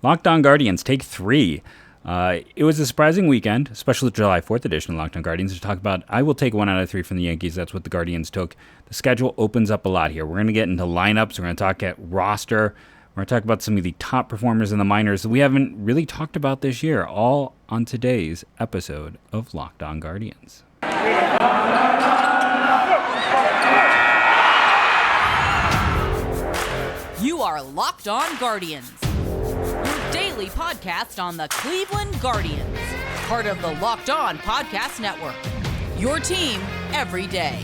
Locked On Guardians, take 3. It was a surprising weekend, especially the July 4th edition of Locked On Guardians, to talk about. I will take 1 out of 3 from the Yankees. That's what the Guardians took. The schedule opens up a lot here. We're going to get into lineups. We're going to talk at roster. We're going to talk about some of the top performers in the minors that we haven't really talked about this year, all on today's episode of Locked On Guardians. You are Locked On Guardians, your daily podcast on the Cleveland Guardians, part of the Locked On Podcast Network, your team every day.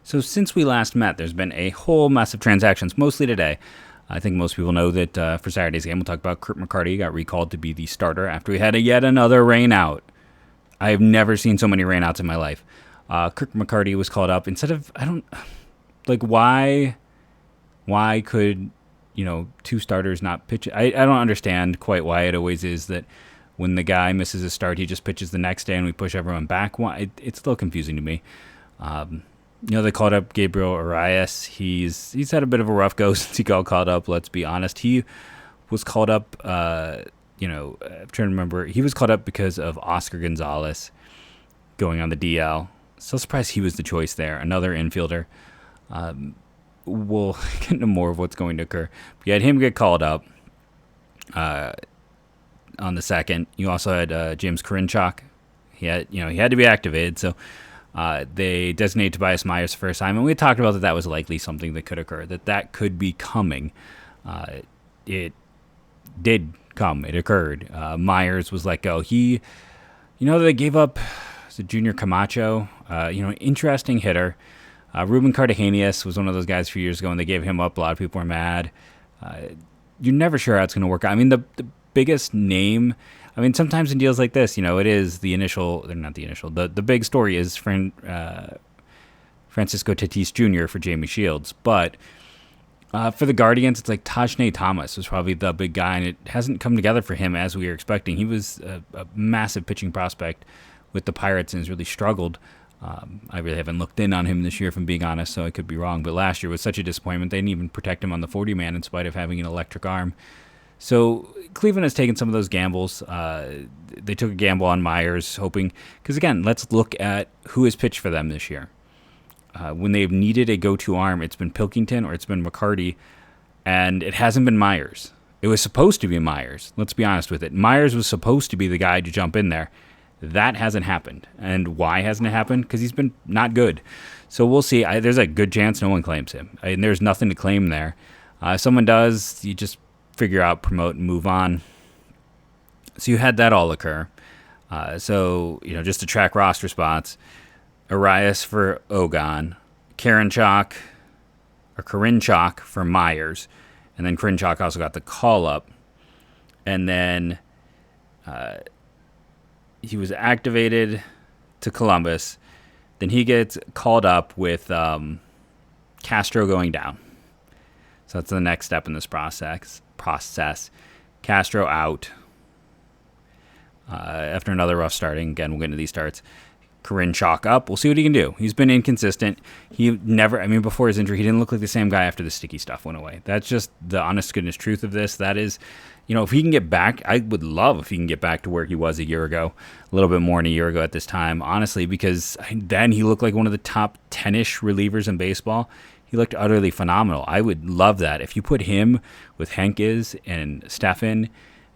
So since we last met, there's been a whole mess of transactions, mostly today. I think most people know that for Saturday's game, we'll talk about Kirk McCarty got recalled to be the starter after we had yet another rain out. I have never seen so many rainouts in my life. Kirk McCarty was called up instead of, why could, 2 starters not pitch? I don't understand quite why it always is that when the guy misses a start, he just pitches the next day and we push everyone back. It's a little confusing to me. They called up Gabriel Arias. He's had a bit of a rough go since he got called up, let's be honest. He was called up, I'm trying to remember. He was called up because of Oscar Gonzalez going on the DL. So surprised he was the choice there. Another infielder. We'll get into more of what's going to occur. But you had him get called up on the second. You also had James Karinchak. He had to be activated, so they designated Tobias Myers the first time, and we talked about that was likely something that could occur, that could be coming. It did come. It occurred. Myers was let go. They gave up Junior Camacho, interesting hitter. Ruben Cardenas was one of those guys a few years ago, and they gave him up. A lot of people were mad. You're never sure how it's going to work out. I mean, the biggest name... sometimes in deals like this, it is the initial, they're not the initial, the big story is Francisco Tatis Jr. for Jamie Shields. But for the Guardians, it's like Tajne Thomas was probably the big guy, and it hasn't come together for him as we were expecting. He was a massive pitching prospect with the Pirates and has really struggled. I really haven't looked in on him this year, if I'm being honest, so I could be wrong. But last year was such a disappointment. They didn't even protect him on the 40-man in spite of having an electric arm. So Cleveland has taken some of those gambles. They took a gamble on Myers, hoping... Because, again, let's look at who has pitched for them this year. When they've needed a go-to arm, it's been Pilkington or it's been McCarty, and it hasn't been Myers. It was supposed to be Myers. Let's be honest with it. Myers was supposed to be the guy to jump in there. That hasn't happened. And why hasn't it happened? Because he's been not good. So we'll see. There's a good chance no one claims him. There's nothing to claim there. If someone does, you just... figure out, promote, and move on. So you had that all occur. Just to track roster spots, Arias for Ogon, Karinchak for Myers, and then Karinchak also got the call up. And then he was activated to Columbus. Then he gets called up with Castro going down. So that's the next step in this process. Castro out after another rough starting. Again, we'll get into these starts. Karinchak up. We'll see what he can do. He's been inconsistent. Before his injury, he didn't look like the same guy after the sticky stuff went away. That's just the honest goodness truth of this. That is, if he can get back, I would love if he can get back to where he was a year ago, a little bit more than a year ago at this time, honestly, because then he looked like one of the top 10-ish relievers in baseball. He looked utterly phenomenal. I would love that. If you put him with Henkes and Stefan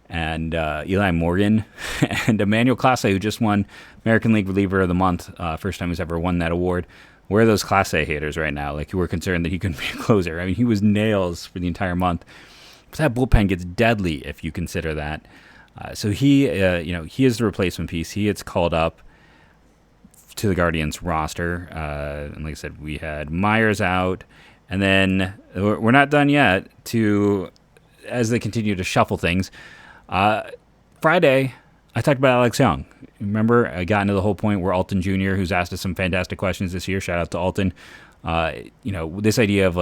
and Eli Morgan and Emmanuel Clase, who just won American League Reliever of the Month, first time he's ever won that award. Where are those Clase haters right now? Who were concerned that he couldn't be a closer. He was nails for the entire month. But that bullpen gets deadly if you consider that. So he is the replacement piece. He gets called up to the Guardians roster. And like I said, we had Myers out. And then we're not done yet as they continue to shuffle things. Friday, I talked about Alex Young. Remember, I got into the whole point where Alton Jr., who's asked us some fantastic questions this year, shout out to Alton, this idea of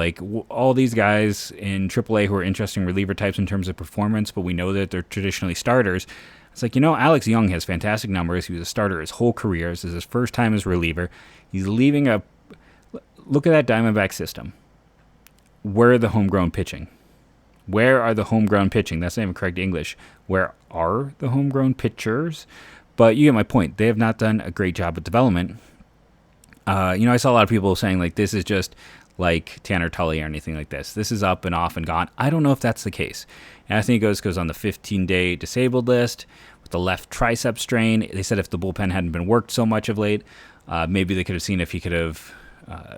all these guys in AAA who are interesting reliever types in terms of performance, but we know that they're traditionally starters. It's like, Alex Young has fantastic numbers. He was a starter his whole career. This is his first time as reliever. He's leaving a... Look at that Diamondback system. Where are the homegrown pitching? Where are the homegrown pitching? That's not even correct English. Where are the homegrown pitchers? But you get my point. They have not done a great job of development. I saw a lot of people saying, like, this is just like Tanner Tully or anything like this. This is up and off and gone. I don't know if that's the case. And I think it goes on the 15-day disabled list with the left tricep strain. They said if the bullpen hadn't been worked so much of late, maybe they could have seen if he could have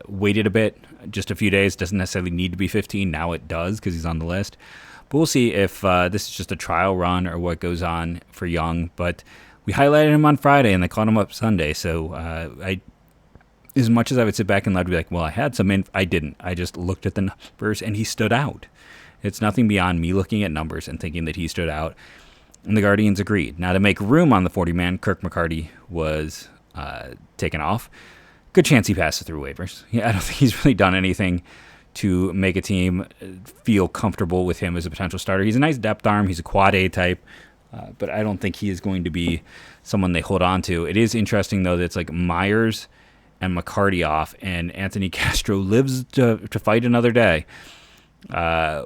waited a bit, just a few days. Doesn't necessarily need to be 15. Now it does because he's on the list. But we'll see if this is just a trial run or what goes on for Young. But we highlighted him on Friday, and they called him up Sunday. So as much as I would sit back and I'd be like, well, I had some I didn't. I just looked at the numbers, and he stood out. It's nothing beyond me looking at numbers and thinking that he stood out. And the Guardians agreed. Now, to make room on the 40-man, Kirk McCarty was taken off. Good chance he passes through waivers. Yeah, I don't think he's really done anything to make a team feel comfortable with him as a potential starter. He's a nice depth arm. He's a quad A type. But I don't think he is going to be someone they hold on to. It is interesting, though, that it's like Myers and McCarty off, and Anthony Castro lives to fight another day.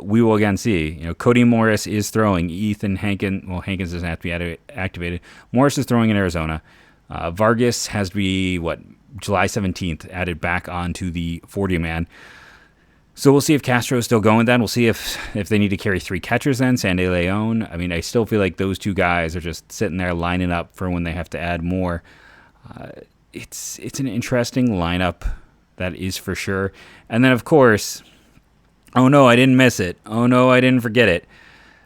We will again see. Cody Morris is throwing. Hankins doesn't have to be activated. Morris is throwing in Arizona. Vargas has to be, July 17th, added back onto the 40-man. So we'll see if Castro is still going then. We'll see if they need to carry 3 catchers then, Sandy Leon. I mean, I still feel like those 2 guys are just sitting there lining up for when they have to add more. It's an interesting lineup, that is for sure. And then, of course, oh no, I didn't miss it. Oh no, I didn't forget it.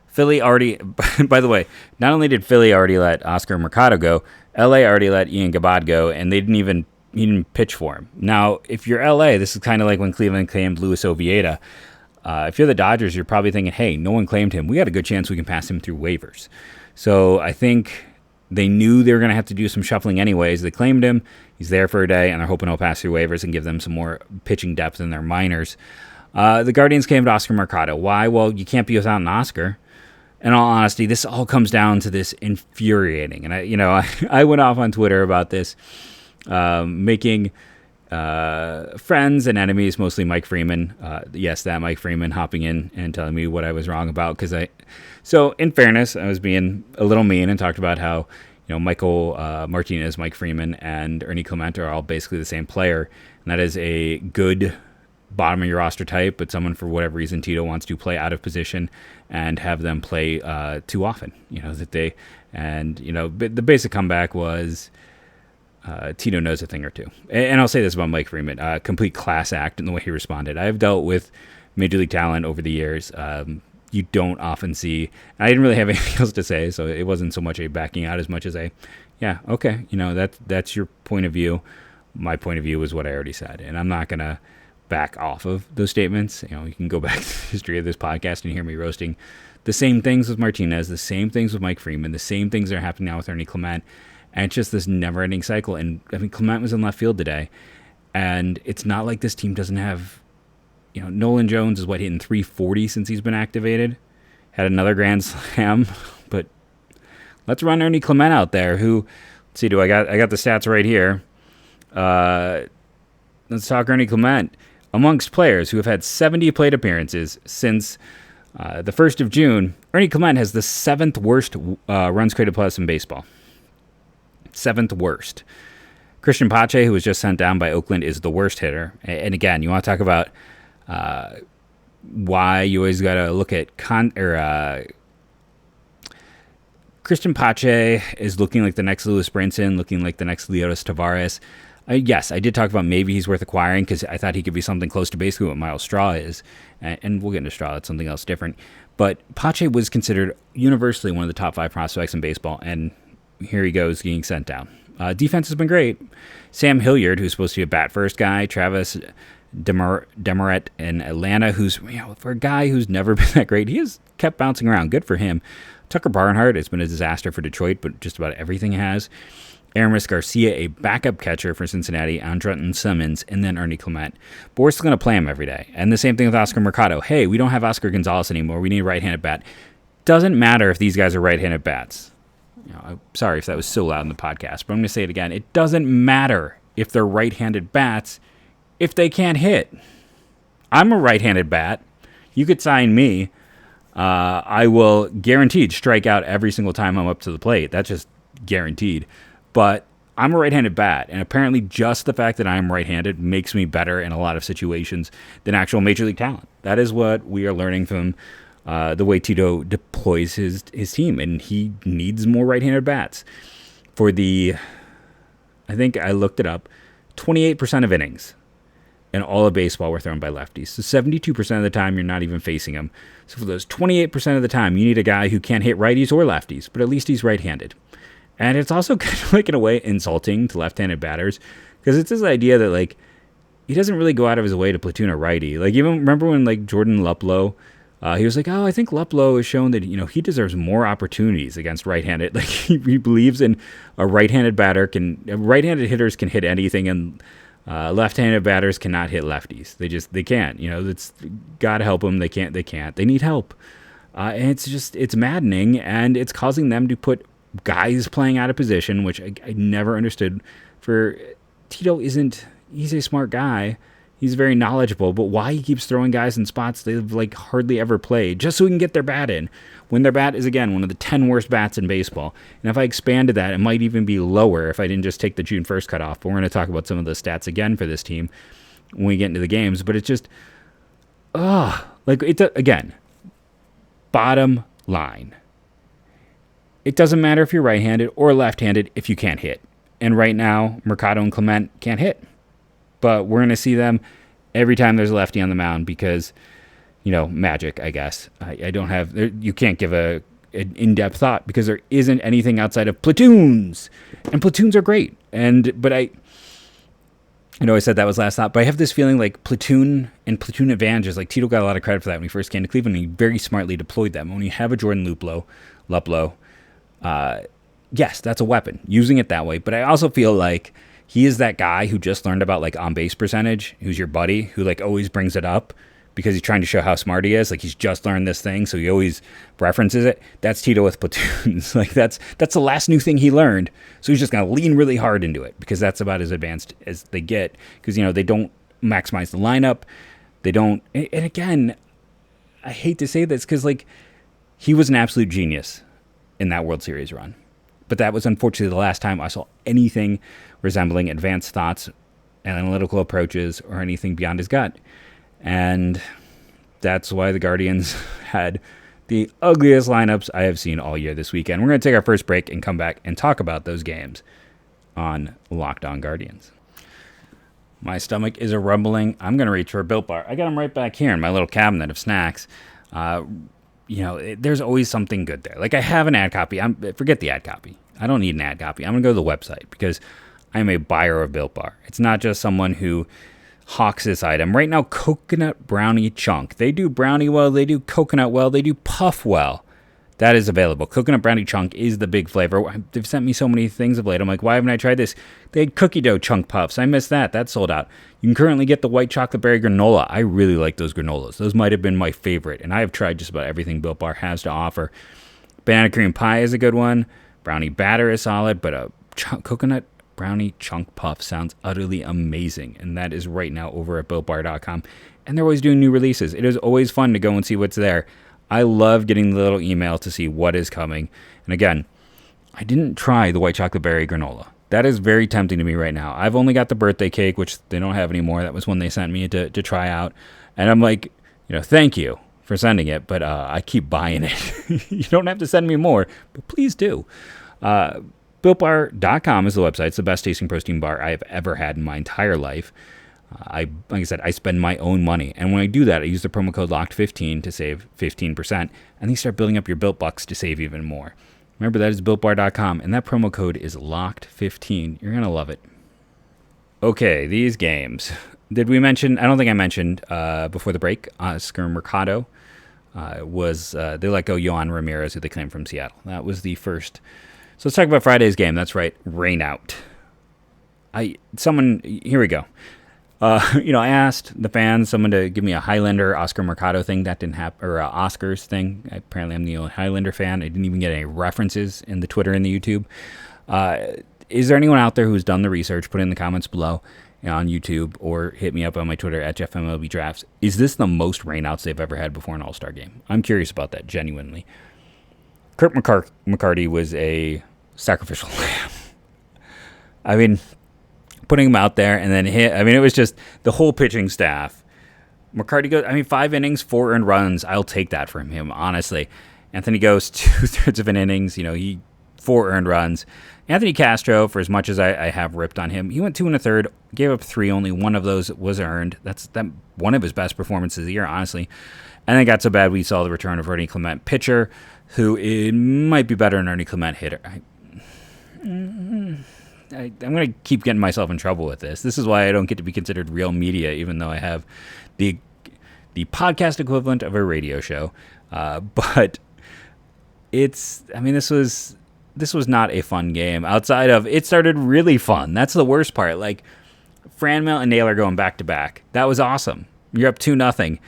Philly already, by the way, not only did Philly already let Oscar Mercado go, LA already let Ian Gabad go, and he didn't pitch for him. Now, if you're LA, this is kind of like when Cleveland claimed Luis Ovieda. If you're the Dodgers, you're probably thinking, hey, no one claimed him. We got a good chance we can pass him through waivers. So I think they knew they were going to have to do some shuffling anyways. They claimed him. He's there for a day, and they're hoping he'll pass through waivers and give them some more pitching depth in their minors. The Guardians came to Oscar Mercado. Why? Well, you can't be without an Oscar. In all honesty, this all comes down to this infuriating. And I went off on Twitter about this, making friends and enemies, mostly Mike Freeman. Yes, that Mike Freeman hopping in and telling me what I was wrong about. So in fairness, I was being a little mean and talked about how Michael Martinez, Mike Freeman, and Ernie Clement are all basically the same player, and that is a good bottom of your roster type, but someone for whatever reason Tito wants to play out of position and have them play too often. The basic comeback was Tito knows a thing or two. And I'll say this about Mike Freeman, complete class act in the way he responded. I've dealt with major league talent over the years. You don't often see, I didn't really have anything else to say, so it wasn't so much a backing out as much as okay, that's your point of view. My point of view is what I already said, and I'm not going to back off of those statements. You can go back to the history of this podcast and hear me roasting the same things with Martinez, the same things with Mike Freeman, the same things that are happening now with Ernie Clement, and it's just this never-ending cycle. And I mean, Clement was in left field today, and it's not like this team doesn't have, Nolan Jones is hitting 340 since he's been activated, had another grand slam, but let's run Ernie Clement out there. Who, let's see, I got the stats right here. Let's talk Ernie Clement. Amongst players who have had 70 plate appearances since the 1st of June, Ernie Clement has the 7th worst runs created plus in baseball. 7th worst. Christian Pache, who was just sent down by Oakland, is the worst hitter. And again, you want to talk about why you always got to look at Christian Pache is looking like the next Lewis Brinson, looking like the next Leotis Tavares. Yes, I did talk about maybe he's worth acquiring because I thought he could be something close to basically what Miles Straw is. And we'll get into Straw. That's something else different. But Pache was considered universally one of the top 5 prospects in baseball, and here he goes getting sent down. Defense has been great. Sam Hilliard, who's supposed to be a bat-first guy, Travis Demeret in Atlanta, who's, for a guy who's never been that great, he has kept bouncing around. Good for him. Tucker Barnhart has been a disaster for Detroit, but just about everything has. Aramis Garcia, a backup catcher for Cincinnati, Andrelton Simmons, and then Ernie Clement. But we're still going to play him every day. And the same thing with Oscar Mercado. Hey, we don't have Oscar Gonzalez anymore. We need a right-handed bat. Doesn't matter if these guys are right-handed bats. I'm sorry if that was so loud in the podcast, but I'm going to say it again. It doesn't matter if they're right-handed bats if they can't hit. I'm a right-handed bat. You could sign me. I will guaranteed strike out every single time I'm up to the plate. That's just guaranteed. But I'm a right-handed bat, and apparently just the fact that I'm right-handed makes me better in a lot of situations than actual Major League talent. That is what we are learning from the way Tito deploys his team, and he needs more right-handed bats. I think I looked it up, 28% of innings in all of baseball were thrown by lefties. So 72% of the time, you're not even facing them. So for those 28% of the time, you need a guy who can't hit righties or lefties, but at least he's right-handed. And it's also kind of like, in a way, insulting to left-handed batters, because it's this idea that, like, he doesn't really go out of his way to platoon a righty. Like, even remember when, like, Jordan Luplow, he was like, oh, I think Luplow has shown that, he deserves more opportunities against right-handed. Like, he believes in a right-handed batter right-handed hitters can hit anything, and left-handed batters cannot hit lefties. They can't. It's God help them. They can't. They need help. And it's maddening, and it's causing them to put guys playing out of position, which I never understood. For Tito he's a smart guy. He's very knowledgeable, but why he keeps throwing guys in spots they've like hardly ever played, just so he can get their bat in, when their bat is, again, one of the 10 worst bats in baseball. And if I expanded that, it might even be lower if I didn't just take the June 1st cutoff. But we're going to talk about some of the stats again for this team when we get into the games. But it's just, again, bottom line. It doesn't matter if you're right-handed or left-handed if you can't hit. And right now, Mercado and Clement can't hit. But we're going to see them every time there's a lefty on the mound because, magic, I guess. I don't have... You can't give an in-depth thought because there isn't anything outside of platoons. And platoons are great. But I said that was last thought, but I have this feeling like platoon and platoon advantages, like Tito got a lot of credit for that when he first came to Cleveland, and he very smartly deployed them. When you have a Jordan Luplow, yes, that's a weapon, using it that way. But I also feel like he is that guy who just learned about like on-base percentage, who's your buddy, who like always brings it up because he's trying to show how smart he is. Like he's just learned this thing, so he always references it. That's Tito with platoons. Like that's the last new thing he learned. So he's just going to lean really hard into it because that's about as advanced as they get. Because, they don't maximize the lineup. They don't. And again, I hate to say this because like he was an absolute genius in that World Series run. But that was unfortunately the last time I saw anything resembling advanced thoughts, analytical approaches, or anything beyond his gut. And that's why the Guardians had the ugliest lineups I have seen all year this weekend. We're going to take our first break and come back and talk about those games on Locked On Guardians. My stomach is a rumbling. I'm going to reach for a Built Bar. I got them right back here in my little cabinet of snacks. There's always something good there. Like I have an ad copy. Forget the ad copy. I don't need an ad copy. I'm going to go to the website because I'm a buyer of Built Bar. It's not just someone who hawks this item. Right now, coconut brownie chunk. They do brownie well. They do coconut well. They do puff well. That is available. Coconut brownie chunk is the big flavor. They've sent me so many things of late. I'm like, why haven't I tried this? They had cookie dough chunk puffs. I missed that. That's sold out. You can currently get the white chocolate berry granola. I really like those granolas. Those might have been my favorite. And I have tried just about everything Built Bar has to offer. Banana cream pie is a good one. Brownie batter is solid. But a coconut brownie chunk puff sounds utterly amazing. And that is right now over at BuiltBar.com. And they're always doing new releases. It is always fun to go and see what's there. I love getting the little email to see what is coming. And again, I didn't try the white chocolate berry granola. That is very tempting to me right now. I've only got the birthday cake, which they don't have anymore. That was one they sent me to try out. And I'm like, thank you for sending it, but I keep buying it. You don't have to send me more, but please do. BuiltBar.com is the website. It's the best tasting protein bar I have ever had in my entire life. Like I said, I spend my own money. And when I do that, I use the promo code LOCKED15 to save 15%. And then you start building up your Built Bucks to save even more. Remember, that is BuiltBar.com. And that promo code is LOCKED15. You're going to love it. Okay, these games. Did we mention, I don't think I mentioned before the break, Oscar Mercado they let go Yohan Ramirez, who they claimed from Seattle. That was the first. So let's talk about Friday's game. That's right, rain out. Here we go. I asked the fans, someone to give me a Highlander Oscar Mercado thing. That didn't happen, or Oscars thing. Apparently, I'm the only Highlander fan. I didn't even get any references in the Twitter and the YouTube. Is there anyone out there who's done the research? Put it in the comments below on YouTube or hit me up on my Twitter at JeffMLBDrafts. Is this the most rainouts they've ever had before an All-Star game? I'm curious about that, genuinely. Kurt McCarty was a sacrificial lamb. I mean, putting him out there and then hit. I mean, it was just the whole pitching staff. McCarty goes, 5 innings, 4 earned runs. I'll take that from him, honestly. Anthony goes 2/3 of an innings. 4 earned runs. Anthony Castro, for as much as I have ripped on him, he went 2 1/3, gave up 3. Only one of those was earned. That's one of his best performances of the year, honestly. And then it got so bad we saw the return of Ernie Clement, pitcher, who it might be better than Ernie Clement, hitter. I'm going to keep getting myself in trouble with this. This is why I don't get to be considered real media, even though I have the podcast equivalent of a radio show. But this was not a fun game. Outside of, it started really fun. That's the worst part. Like, Franmil and Naylor going back-to-back. That was awesome. You're up 2-0.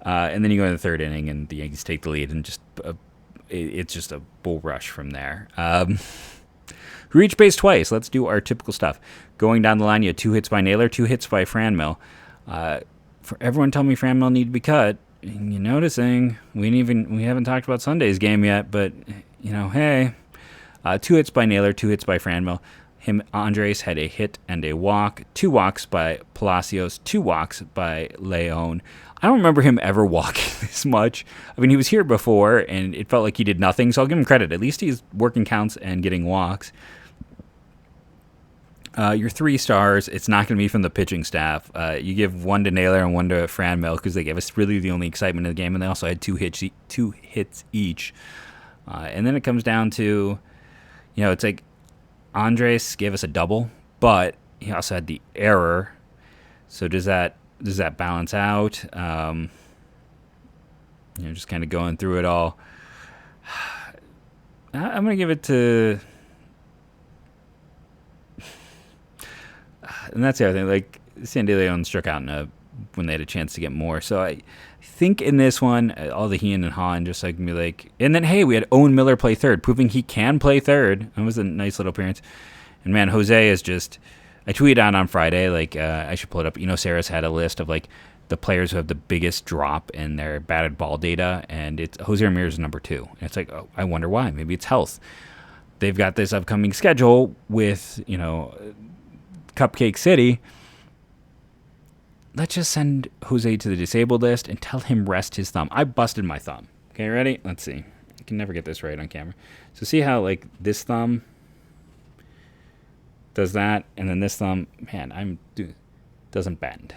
And then you go in the third inning, and the Yankees take the lead, and it's just a bull rush from there. We reached base twice. Let's do our typical stuff. Going down the line, you had 2 hits by Naylor, 2 hits by Franmil. For everyone telling me Franmil need to be cut, you're noticing we haven't talked about Sunday's game yet, but hey, 2 hits by Naylor, 2 hits by Franmil. Andres had a hit and a walk, 2 walks by Palacios, 2 walks by Leon. I don't remember him ever walking this much. I mean, he was here before, and it felt like he did nothing, so I'll give him credit. At least he's working counts and getting walks. Your 3 stars, it's not going to be from the pitching staff. You give 1 to Naylor and 1 to Franmil because they gave us really the only excitement of the game, and they also had 2 hits each. And then it comes down to, it's like Andres gave us a double, but he also had the error. So does that balance out? Just kind of going through it all. I'm going to give it to... And that's the other thing. Like, San Diego struck out when they had a chance to get more. So I think in this one, all the Hean and Han just like me like... And then, hey, we had Owen Miller play third, proving he can play third. That was a nice little appearance. And, man, Jose is just... I tweeted out on Friday, like, I should pull it up. Sarah's had a list of, like, the players who have the biggest drop in their batted ball data, and it's Jose Ramirez is number 2. And it's like, oh, I wonder why. Maybe it's health. They've got this upcoming schedule with, Cupcake City. Let's just send Jose to the disabled list and tell him rest his thumb. I busted my thumb. Okay, ready? Let's see. I can never get this right on camera. So see how, like, this thumb does that, and then this thumb, man, doesn't bend.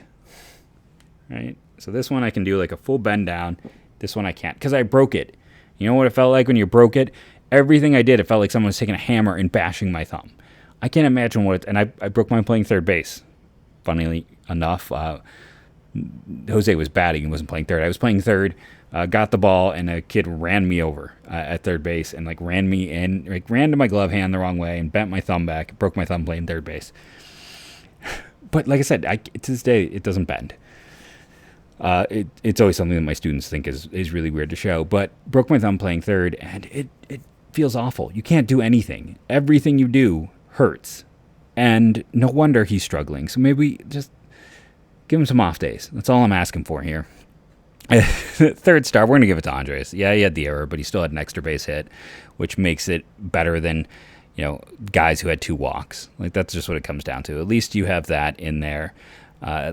Right? So this one I can do like a full bend down. This one I can't because I broke it. You know what it felt like when you broke it? Everything I did, it felt like someone was taking a hammer and bashing my thumb. I can't imagine and I broke mine playing third base. Funnily enough, Jose was batting and wasn't playing third. I was playing third, got the ball, and a kid ran me over at third base and like ran me in, like ran to my glove hand the wrong way and bent my thumb back, broke my thumb playing third base. But like I said, to this day, it doesn't bend. It's always something that my students think is really weird to show, but broke my thumb playing third, and it feels awful. You can't do anything. Everything you do hurts, and no wonder he's struggling. So maybe just give him some off days. That's all I'm asking for here. Third star, we're going to give it to Andres. Yeah, he had the error, but he still had an extra base hit, which makes it better than, guys who had 2 walks. Like, that's just what it comes down to. At least you have that in there.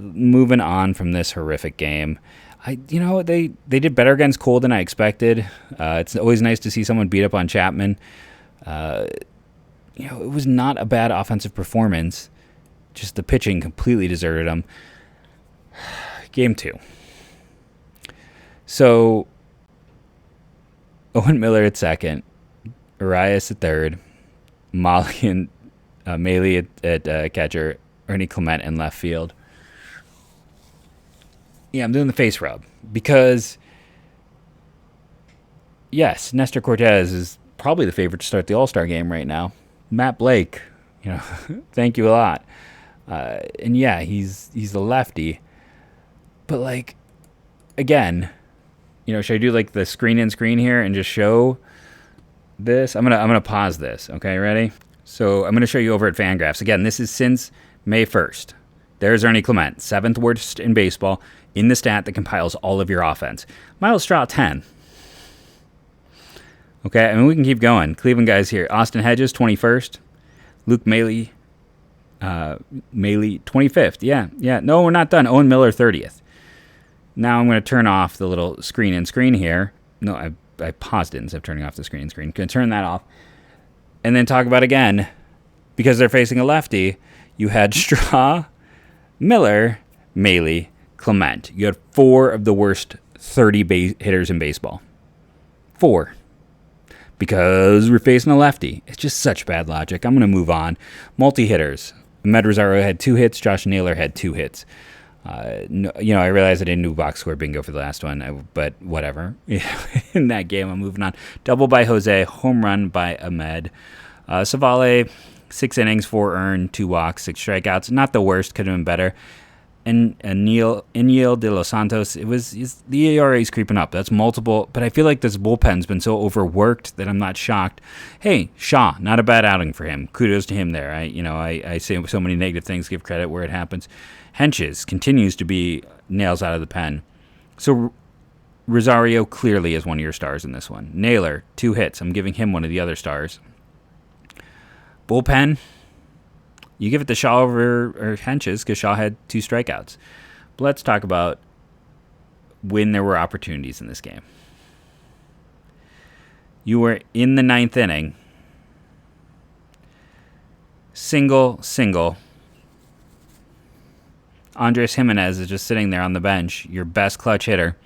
Moving on from this horrific game, they did better against Cole than I expected. It's always nice to see someone beat up on Chapman. It was not a bad offensive performance. Just the pitching completely deserted him. Game 2. So, Owen Miller at second, Arias at third, Molly and Maley at catcher, Ernie Clement in left field. Yeah, I'm doing the face rub because, yes, Nestor Cortez is probably the favorite to start the All-Star game right now. Matt Blake, thank you a lot. And yeah, he's a lefty. But like, again, should I do like the screen in screen here and just show this? I'm gonna pause this. Okay, ready? So I'm gonna show you over at Fangraphs. Again, this is since May 1st. There's Ernie Clement, 7th worst in baseball in the stat that compiles all of your offense. Miles Straw, 10. Okay, I mean, we can keep going. Cleveland guys here. Austin Hedges, 21st. Luke Maile, 25th. Yeah. No, we're not done. Owen Miller, 30th. Now I'm going to turn off the little screen in screen here. No, I paused it instead of turning off the screen in screen. Going to turn that off. And then talk about again, because they're facing a lefty, you had Straw, Miller, Maile, Clement. You had 4 of the worst 30 hitters in baseball. 4. Because we're facing a lefty. It's just such bad logic. I'm going to move on. Multi-hitters. Ahmed Rosario had 2 hits. Josh Naylor had 2 hits. I realized I didn't do box score bingo for the last one, but whatever. In that game, I'm moving on. Double by Jose. Home run by Ahmed. Savale, 6 innings, 4 earned, 2 walks, 6 strikeouts. Not the worst. Could have been better. And Neil de Los Santos, the ERA is creeping up. That's multiple, but I feel like this bullpen's been so overworked that I'm not shocked. Hey, Shaw, not a bad outing for him. Kudos to him there. I say so many negative things, give credit where it happens. Henches continues to be nails out of the pen. So Rosario clearly is one of your stars in this one. Naylor, 2 hits. I'm giving him one of the other stars. Bullpen, you give it to Shaw or Henches because Shaw had 2 strikeouts. But let's talk about when there were opportunities in this game. You were in the 9th inning. Single. Andres Jimenez is just sitting there on the bench, your best clutch hitter.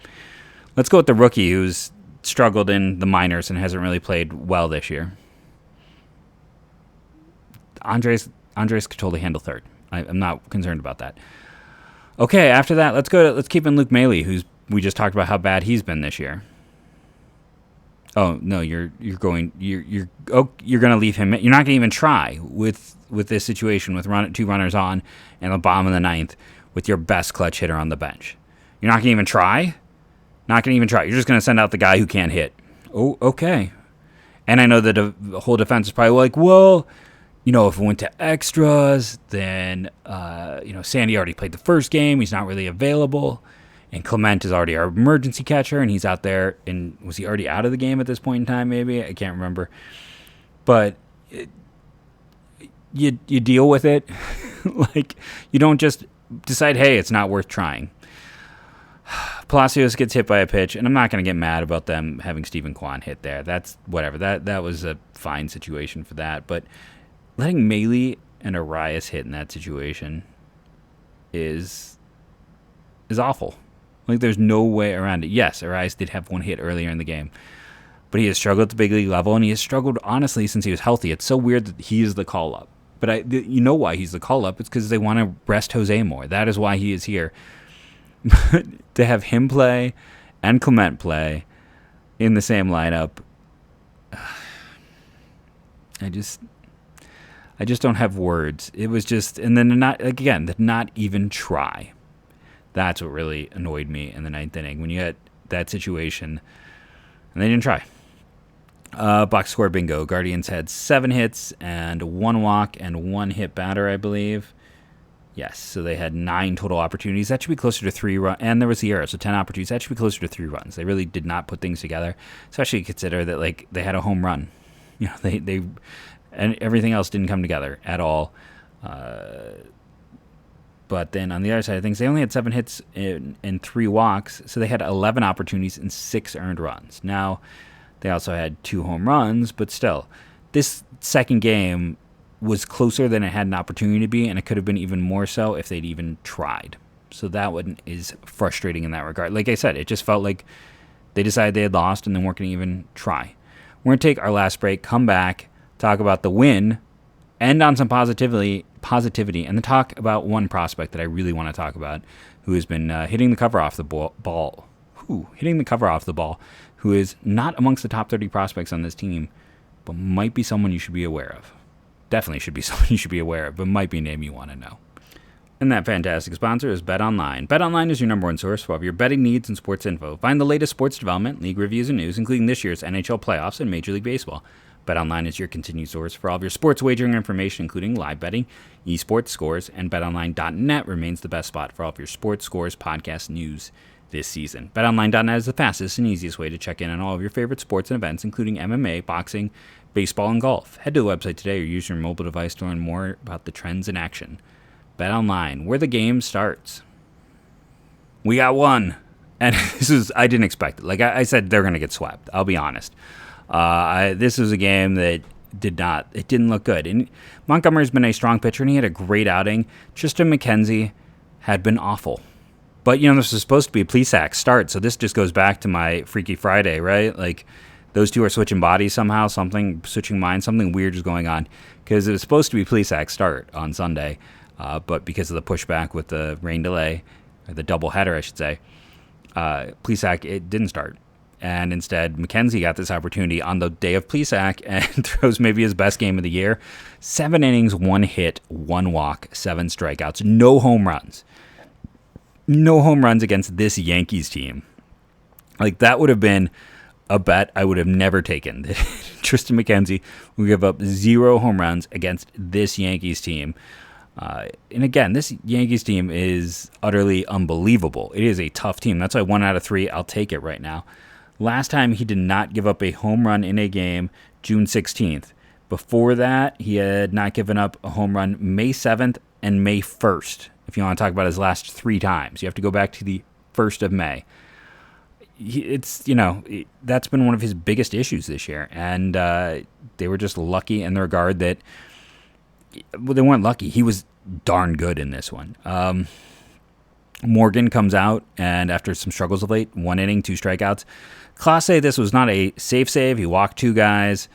Let's go with the rookie who's struggled in the minors and hasn't really played well this year. Andres could totally handle third. I'm not concerned about that. Okay, after that, let's keep in Luke Maile, we just talked about how bad he's been this year. Oh no, you're going to leave him. You're not going to even try with this situation with 2 runners on and the bottom of the 9th with your best clutch hitter on the bench. You're not going to even try. Not going to even try. You're just going to send out the guy who can't hit. Oh, okay. And I know that the whole defense is probably like, well, if it went to extras, then, Sandy already played the first game. He's not really available. And Clement is already our emergency catcher, and he's out there. And was he already out of the game at this point in time, maybe? I can't remember. But you deal with it. Like, you don't just decide, hey, it's not worth trying. Palacios gets hit by a pitch, and I'm not going to get mad about them having Stephen Kwan hit there. That's whatever. That was a fine situation for that. But letting Maile and Arias hit in that situation is awful. Like, there's no way around it. Yes, Arias did have 1 hit earlier in the game, but he has struggled at the big league level, and he has struggled, honestly, since he was healthy. It's so weird that he is the call-up. But you know why he's the call-up. It's because they want to rest Jose more. That is why he is here. To have him play and Clement play in the same lineup, I just don't have words. It was just, and then not even try. That's what really annoyed me in the 9th inning when you had that situation, and they didn't try. Box score bingo. Guardians had 7 hits and 1 walk and 1 hit batter, I believe. Yes, so they had 9 total opportunities. That should be closer to 3 runs, and there was the error, so 10 opportunities. That should be closer to 3 runs. They really did not put things together, especially consider that like they had a home run. They and everything else didn't come together at all. But then on the other side of things, they only had 7 hits and 3 walks, so they had 11 opportunities and 6 earned runs. Now, they also had 2 home runs, but still, this second game was closer than it had an opportunity to be, and it could have been even more so if they'd even tried. So that one is frustrating in that regard. Like I said, it just felt like they decided they had lost and then weren't going to even try. We're going to take our last break, come back, talk about the win, end on some positivity, and then talk about one prospect that I really want to talk about who has been hitting the cover off the ball. Hitting the cover off the ball, who is not amongst the top 30 prospects on this team, but might be someone you should be aware of. Definitely should be someone you should be aware of, but might be a name you want to know. And that fantastic sponsor is BetOnline. BetOnline is your number one source for all of your betting needs and sports info. Find the latest sports development, league reviews, and news, including this year's NHL playoffs and Major League Baseball. BetOnline is your continued source for all of your sports wagering information, including live betting, esports scores, and BetOnline.net remains the best spot for all of your sports scores, podcast news this season. BetOnline.net is the fastest and easiest way to check in on all of your favorite sports and events, including MMA, boxing, baseball, and golf. Head to the website today or use your mobile device to learn more about the trends in action. BetOnline, where the game starts. We got one, and I didn't expect it. Like I said, they're going to get swept. I'll be honest. This was a game that didn't look good. And Montgomery's been a strong pitcher, and he had a great outing. Triston McKenzie had been awful. But, this was supposed to be a Plesac start, so this just goes back to my Freaky Friday, right? Like, those two are switching bodies somehow, switching minds, something weird is going on. Because it was supposed to be Plesac start on Sunday. But because of the pushback with the rain delay, or the doubleheader, I should say, Plesac, it didn't start. And instead, McKenzie got this opportunity on the day of Plesac and throws maybe his best game of the year. 7 innings, 1 hit, 1 walk, 7 strikeouts, no home runs. No home runs against this Yankees team. Like, that would have been a bet I would have never taken. Triston McKenzie will give up 0 home runs against this Yankees team. And again, this Yankees team is utterly unbelievable. It is a tough team. That's why 1 out of 3, I'll take it right now. Last time, he did not give up a home run in a game, June 16th. Before that, he had not given up a home run May 7th and May 1st. If you want to talk about his last 3 times, you have to go back to the 1st of May. That's been one of his biggest issues this year. And they were just lucky in the regard that, well, they weren't lucky. He was darn good in this one. Morgan comes out, and after some struggles of late, 1 inning, 2 strikeouts. Clase, this was not a safe save. He walked 2 guys.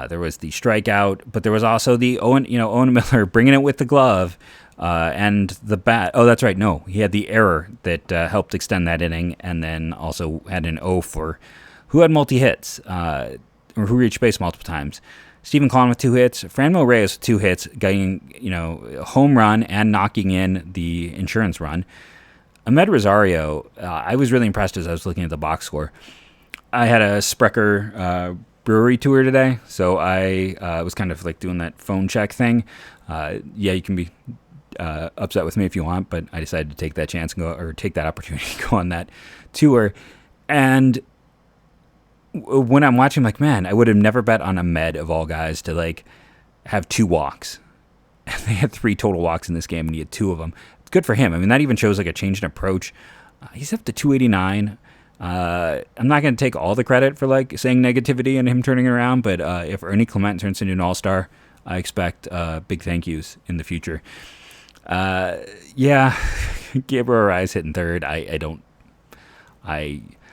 There was the strikeout, but there was also the Owen Miller bringing it with the glove and the bat. Oh, that's right. No, he had the error that helped extend that inning, and then also had an O for who had multi-hits or who reached base multiple times. Stephen Conn with 2 hits, Franmil Reyes with 2 hits, getting a home run and knocking in the insurance run. Ahmed Rosario, I was really impressed as I was looking at the box score. I had a Sprecher brewery tour today, so I was kind of like doing that phone check thing. You can be upset with me if you want, but I decided to take that chance and take that opportunity to go on that tour. And when I'm watching, I'm like, man, I would have never bet on Ahmed, of all guys, to have 2 walks. And they had 3 total walks in this game, and he had 2 of them. It's good for him. I mean, that even shows a change in approach. He's up to 289. I'm not going to take all the credit for saying negativity and him turning it around, but if Ernie Clement turns into an all-star, I expect big thank yous in the future. Gabriel Arias hitting third.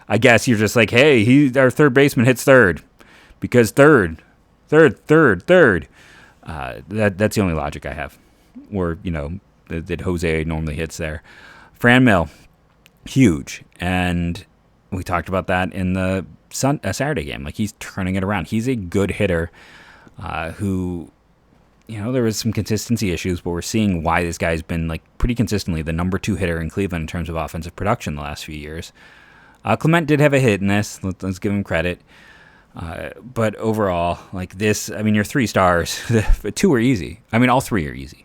I guess you're just like, hey, our third baseman hits third because third. That's the only logic I have. Or, that Jose normally hits there. Franmil, huge. And we talked about that in the Saturday game. He's turning it around. He's a good hitter who, there was some consistency issues, but we're seeing why this guy's been pretty consistently the number 2 hitter in Cleveland in terms of offensive production the last few years. Clement did have a hit in this. Let's give him credit. But overall, your 3 stars, 2 are easy. All 3 are easy.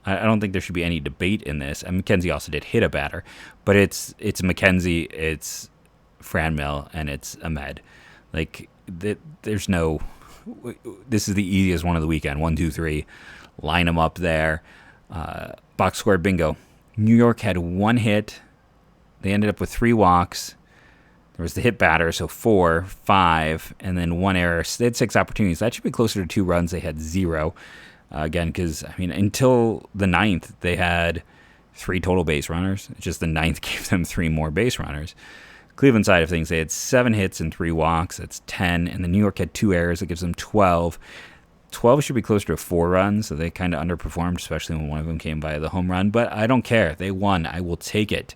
I don't think there should be any debate in this. And McKenzie also did hit a batter, but it's McKenzie, it's Franmil, and it's Ahmed. There's no. This is the easiest one of the weekend. 1, 2, 3, line them up there. Box score bingo. New York had 1 hit. They ended up with 3 walks. There was the hit batter, so 4, 5, and then 1 error. So they had 6 opportunities. That should be closer to 2 runs. They had 0. Again, because, until the 9th, they had 3 total base runners. Just the 9th gave them 3 more base runners. Cleveland side of things, they had 7 hits and 3 walks. That's 10. And then New York had 2 errors. That gives them 12. 12 should be closer to 4 runs, so they kind of underperformed, especially when one of them came by the home run. But I don't care. They won. I will take it.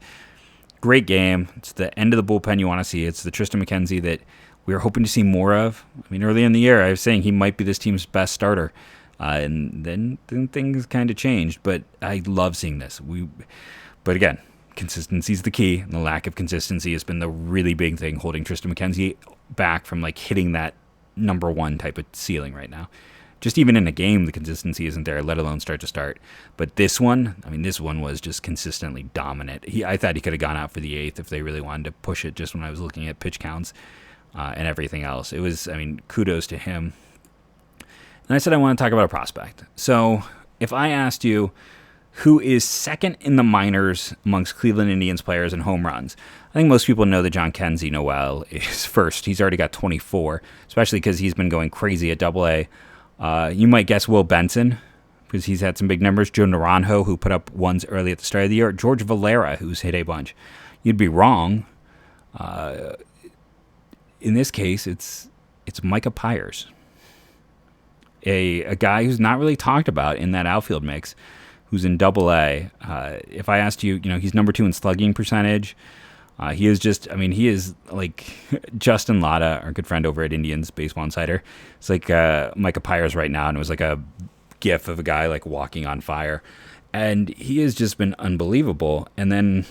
Great game. It's the end of the bullpen you want to see. It's the Triston McKenzie that we were hoping to see more of. Early in the year, I was saying he might be this team's best starter. And then things kind of changed. But I love seeing this. But again, consistency is the key. And the lack of consistency has been the really big thing holding Triston McKenzie back from like hitting that number one type of ceiling right now. Just even in a game, the consistency isn't there, let alone start to start. But this one was just consistently dominant. I thought he could have gone out for the eighth if they really wanted to push it just when I was looking at pitch counts and everything else. It was, kudos to him. And I said I want to talk about a prospect. So if I asked you who is second in the minors amongst Cleveland Indians players in home runs, I think most people know that Jhonkensy Noel is first. He's already got 24, especially because he's been going crazy at Double-A. You might guess Will Benson, because he's had some big numbers. Joe Naranjo, who put up ones early at the start of the year. George Valera, who's hit a bunch. You'd be wrong. In this case, it's Micah Pries, a guy who's not really talked about in that outfield mix, who's in Double-A. If I asked you, he's number 2 in slugging percentage. He is like Justin Latta, our good friend over at Indians Baseball Insider. It's like Micah Pries right now, and it was like a gif of a guy like walking on fire. And he has just been unbelievable. And then,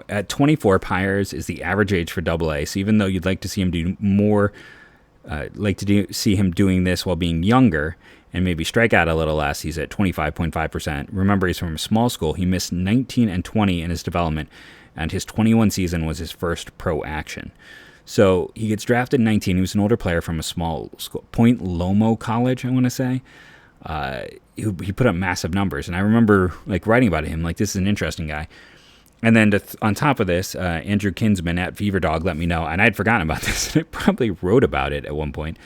at 24, Pries is the average age for Double-A. So even though you'd like to see him do more, see him doing this while being younger and maybe strike out a little less, he's at 25.5%. Remember, he's from a small school. He missed 19 and 20 in his development. And his 21 season was his first pro action. So he gets drafted in 19. He was an older player from a small school, Point Loma College, I want to say. He put up massive numbers. And I remember writing about him, this is an interesting guy. And then on top of this, Andrew Kinsman at Fever Dog let me know, and I'd forgotten about this, and I probably wrote about it at one point,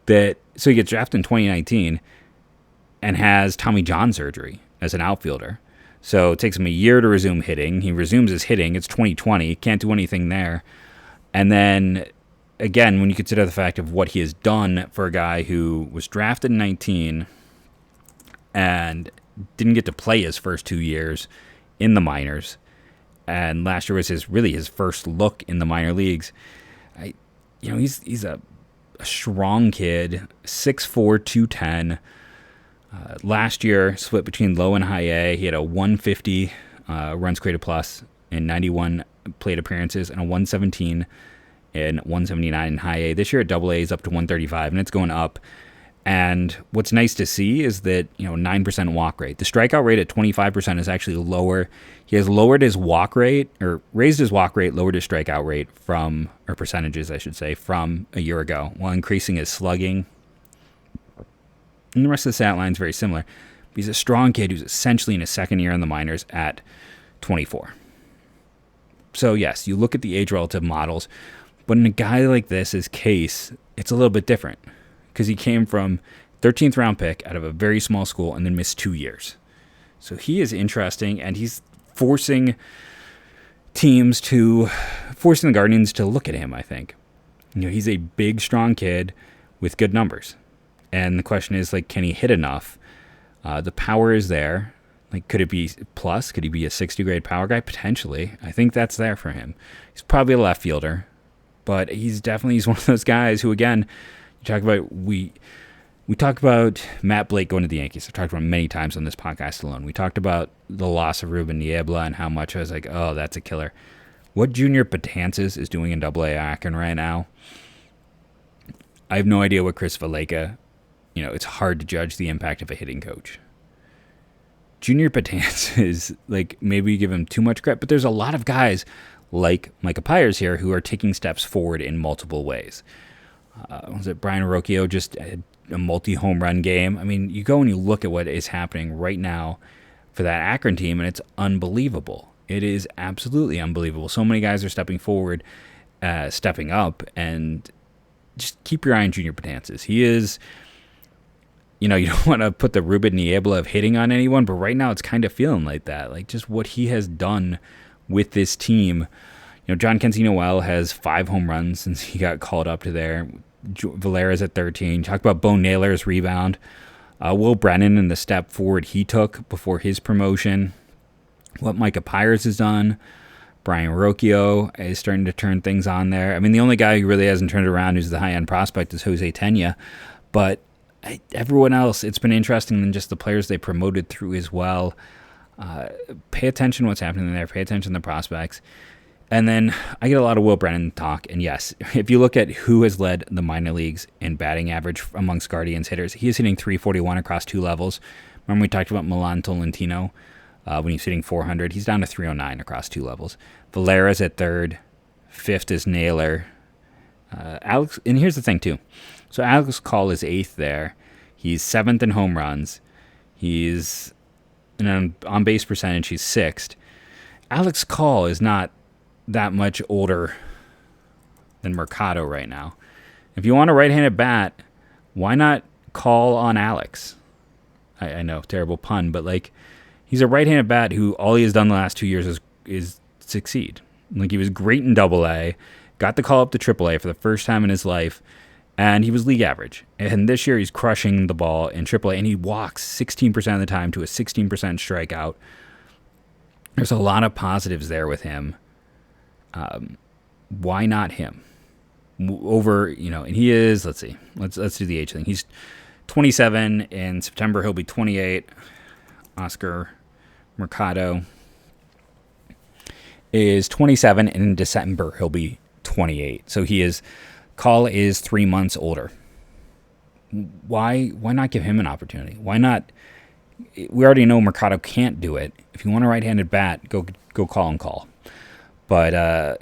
so he gets drafted in 2019 and has Tommy John surgery as an outfielder. So it takes him a year to resume hitting. He resumes his hitting. It's 2020. Can't do anything there. And then, again, when you consider the fact of what he has done for a guy who was drafted in 19 and didn't get to play his first 2 years in the minors, and last year was his first look in the minor leagues, he's a strong kid, 6'4", 210. Last year, split between low and high A. He had a 150 runs created plus in 91 plate appearances and a 117 and 179 in high A. This year at Double-A is up to 135, and it's going up. And what's nice to see is that 9% walk rate. The strikeout rate at 25% is actually lower. He has lowered his walk rate, or raised his walk rate, lowered his strikeout rate or percentages, I should say, from a year ago, while increasing his slugging. And the rest of the stat line is very similar. He's a strong kid who's essentially in his second year in the minors at 24. So yes, you look at the age relative models, but in a guy like this' case, it's a little bit different because he came from 13th round pick out of a very small school and then missed 2 years. So he is interesting, and he's forcing the Guardians to look at him, I think. He's a big, strong kid with good numbers. And the question is, can he hit enough? The power is there. Could it be plus? Could he be a 60 grade power guy? Potentially. I think that's there for him. He's probably a left fielder, but he's one of those guys who, again, we talk about Matt Blake going to the Yankees. I've talked about him many times on this podcast alone. We talked about the loss of Ruben Niebla and how much I was like, oh, that's a killer. What Junior Betances is doing in Double-A Akron right now, I have no idea what Chris Valleca. It's hard to judge the impact of a hitting coach. Junior Betances is maybe you give him too much credit, but there's a lot of guys like Micah Pries here who are taking steps forward in multiple ways. Was it Brian Rocchio just had a multi-home run game? You go and you look at what is happening right now for that Akron team, and it's unbelievable. It is absolutely unbelievable. So many guys are stepping forward, stepping up, and just keep your eye on Junior Betances. He is... you don't want to put the Ruben Niebla of hitting on anyone, but right now it's kind of feeling like that. Just what he has done with this team. Jhonkensy Noel has 5 home runs since he got called up to there. Valera's at 13. Talk about Bo Naylor's rebound. Will Brennan and the step forward he took before his promotion. What Micah Pries has done. Brian Rocchio is starting to turn things on there. The only guy who really hasn't turned around who's the high-end prospect is Jose Tena. But everyone else, it's been interesting than just the players they promoted through as well. Pay attention to what's happening there. Pay attention to the prospects. And then I get a lot of Will Brennan talk. And yes, if you look at who has led the minor leagues in batting average amongst Guardians hitters, he is hitting 341 across 2 levels. Remember we talked about Milan Tolentino when he's hitting 400. He's down to 309 across 2 levels. Valera's at 3rd. 5th is Naylor. Alex, and here's the thing too. So Alex Call is 8th there. He's 7th in home runs. He's on base percentage. He's 6th. Alex Call is not that much older than Mercado right now. If you want a right-handed bat, why not call on Alex? I know, terrible pun, but like he's a right-handed bat who all he has done the last 2 years is succeed. Like he was great in AA, got the call up to AAA for the first time in his life, and he was league average. And this year he's crushing the ball in AAA, and he walks 16% of the time to a 16% strikeout. There's a lot of positives there with him. Why not him? Over, and he is, let's see, let's do the age thing. He's 27 in September. He'll be 28. Oscar Mercado is 27, and in December he'll be 28. So Call is 3 months older. Why not give him an opportunity? Why not? We already know Mercado can't do it. If you want a right-handed bat, go call and call. But,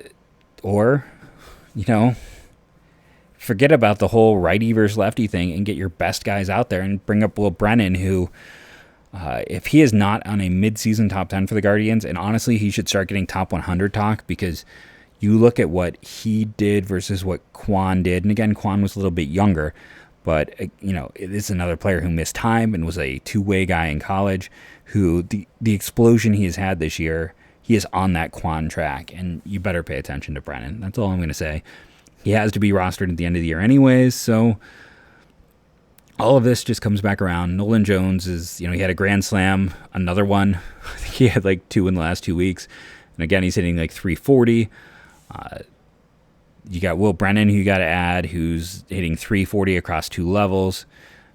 forget about the whole righty versus lefty thing and get your best guys out there and bring up Will Brennan, who, if he is not on a mid-season top 10 for the Guardians, and honestly, he should start getting top 100 talk, because you look at what he did versus what Quan did. And again, Quan was a little bit younger, but, it is another player who missed time and was a two-way guy in college, who the explosion he has had this year, he is on that Quan track, and you better pay attention to Brennan. That's all I'm going to say. He has to be rostered at the end of the year anyways, so all of this just comes back around. Nolan Jones is, he had a grand slam, another one. I think he had like 2 in the last 2 weeks. And again, he's hitting like 340. You got Will Brennan, who you got to add, who's hitting 340 across 2 levels.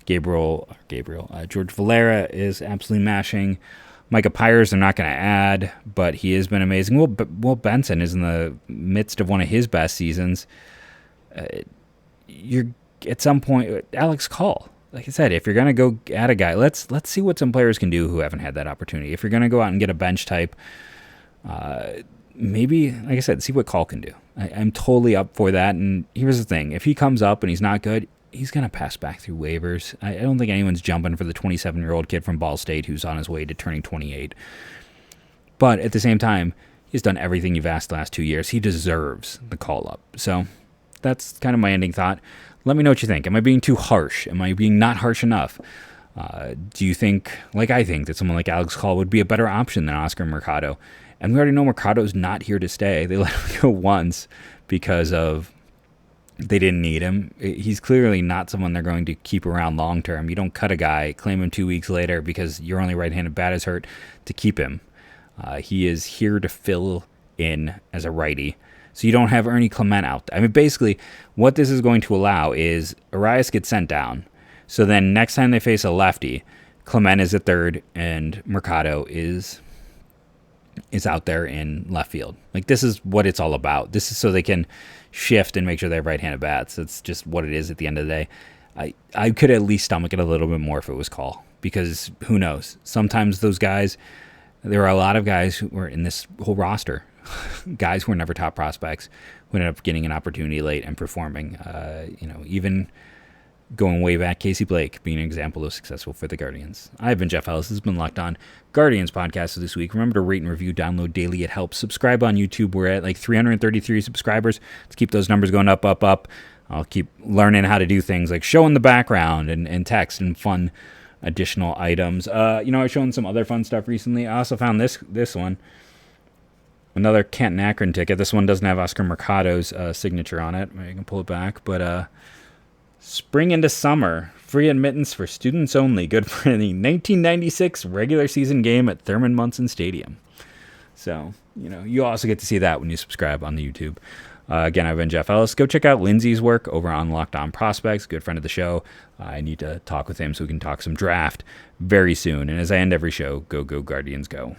George Valera is absolutely mashing. Micah Pries, they're not going to add, but he has been amazing. Will Benson is in the midst of one of his best seasons. You're at some point, Alex Call. Like I said, if you're going to go add a guy, let's see what some players can do who haven't had that opportunity. If you're going to go out and get a bench type, maybe, like I said, see what Call can do. I'm totally up for that. And here's the thing. If he comes up and he's not good, he's going to pass back through waivers. I don't think anyone's jumping for the 27-year-old kid from Ball State who's on his way to turning 28. But at the same time, he's done everything you've asked the last 2 years. He deserves the call-up. So that's kind of my ending thought. Let me know what you think. Am I being too harsh? Am I being not harsh enough? Do you think, like I think, that someone like Alex Call would be a better option than Oscar Mercado? And we already know Mercado's not here to stay. They let him go once because of they didn't need him. He's clearly not someone they're going to keep around long term. You don't cut a guy, claim him 2 weeks later because your only right-handed bat is hurt to keep him. He is here to fill in as a righty. So you don't have Ernie Clement out there. I mean, basically, what this is going to allow is Arias gets sent down. So then next time they face a lefty, Clement is at third and Mercado is out there in left field. Like, this is what it's all about. This is so they can shift and make sure they have right-handed bats. That's just what it is at the end of the day. I could at least stomach it a little bit more if it was Call, because who knows? Sometimes those guys, there are a lot of guys who were in this whole roster, guys who were never top prospects, who ended up getting an opportunity late and performing. Even going way back, Casey Blake being an example of successful for the Guardians. I've been Jeff Ellis. This has been Locked On Guardians podcast this week. Remember to rate and review, download daily. It helps. Subscribe on YouTube. We're at like 333 subscribers. Let's keep those numbers going up, up, up. I'll keep learning how to do things like showing the background and text and fun additional items. I've shown some other fun stuff recently. I also found this one. Another Canton Akron ticket. This one doesn't have Oscar Mercado's signature on it. Maybe I can pull it back. But spring into summer, free admittance for students only. Good for the 1996 regular season game at Thurman Munson Stadium. So, you also get to see that when you subscribe on the YouTube. Again, I've been Jeff Ellis. Go check out Lindsay's work over on Locked On Prospects, good friend of the show. I need to talk with him so we can talk some draft very soon. And as I end every show, go Guardians, go.